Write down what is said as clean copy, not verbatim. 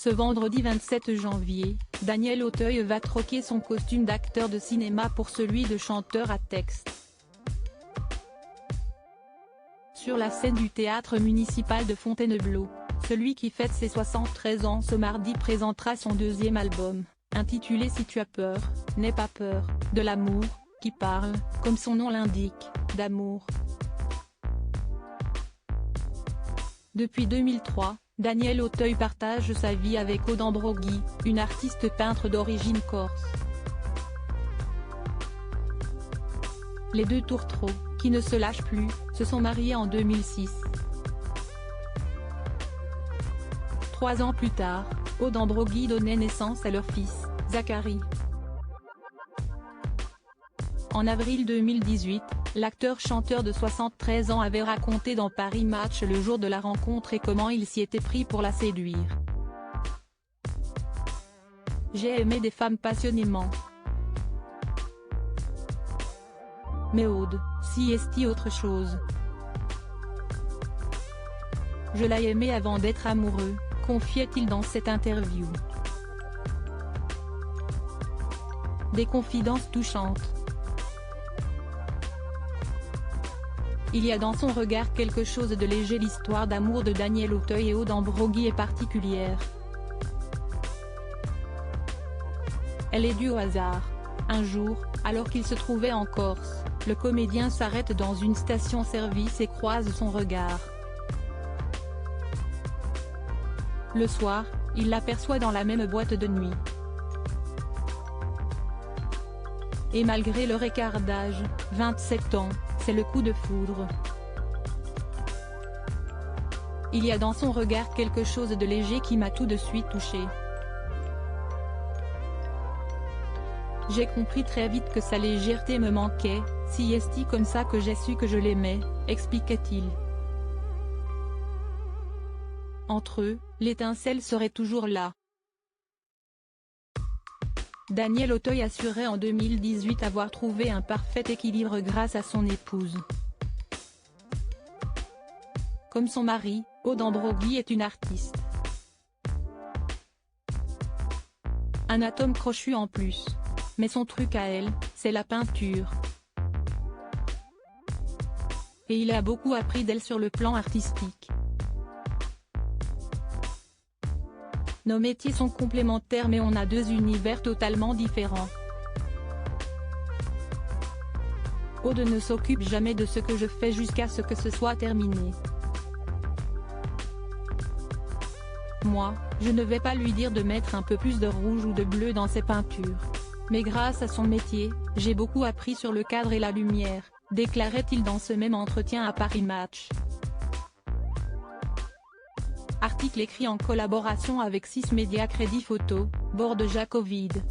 Ce vendredi 27 janvier, Daniel Auteuil va troquer son costume d'acteur de cinéma pour celui de chanteur à texte. Sur la scène du théâtre municipal de Fontainebleau, celui qui fête ses 73 ans ce mardi présentera son deuxième album, intitulé Si tu as peur, n'aie pas peur, de l'amour, qui parle, comme son nom l'indique, d'amour. Depuis 2003, Daniel Auteuil partage sa vie avec Aude Ambroggi, une artiste peintre d'origine corse. Les deux tourtereaux, qui ne se lâchent plus, se sont mariés en 2006. 3 ans plus tard, Aude Ambroggi donnait naissance à leur fils, Zachary. En avril 2018, l'acteur-chanteur de 73 ans avait raconté dans Paris Match le jour de la rencontre et comment il s'y était pris pour la séduire. « J'ai aimé des femmes passionnément. Mais Aude, si est autre chose. Je l'ai aimée avant d'être amoureux », confiait-il dans cette interview. Des confidences touchantes. Il y a dans son regard quelque chose de léger. L'histoire d'amour de Daniel Auteuil et Aude Ambroggi est particulière. Elle est due au hasard. Un jour, alors qu'il se trouvait en Corse, le comédien s'arrête dans une station-service et croise son regard. Le soir, il l'aperçoit dans la même boîte de nuit. Et malgré leur écart d'âge, 27 ans, c'est le coup de foudre. Il y a dans son regard quelque chose de léger qui m'a tout de suite touché. J'ai compris très vite que sa légèreté me manquait, si est comme ça que j'ai su que je l'aimais, expliquait-il. Entre eux, l'étincelle serait toujours là. Daniel Auteuil assurait en 2018 avoir trouvé un parfait équilibre grâce à son épouse. Comme son mari, Aude Ambroggi est une artiste. Un atome crochu en plus. Mais son truc à elle, c'est la peinture. Et il a beaucoup appris d'elle sur le plan artistique. Nos métiers sont complémentaires mais on a deux univers totalement différents. Aude ne s'occupe jamais de ce que je fais jusqu'à ce que ce soit terminé. Moi, je ne vais pas lui dire de mettre un peu plus de rouge ou de bleu dans ses peintures. Mais grâce à son métier, j'ai beaucoup appris sur le cadre et la lumière, déclarait-il dans ce même entretien à Paris Match. Article écrit en collaboration avec 6 médias Crédit Photo, Borde Jacovide.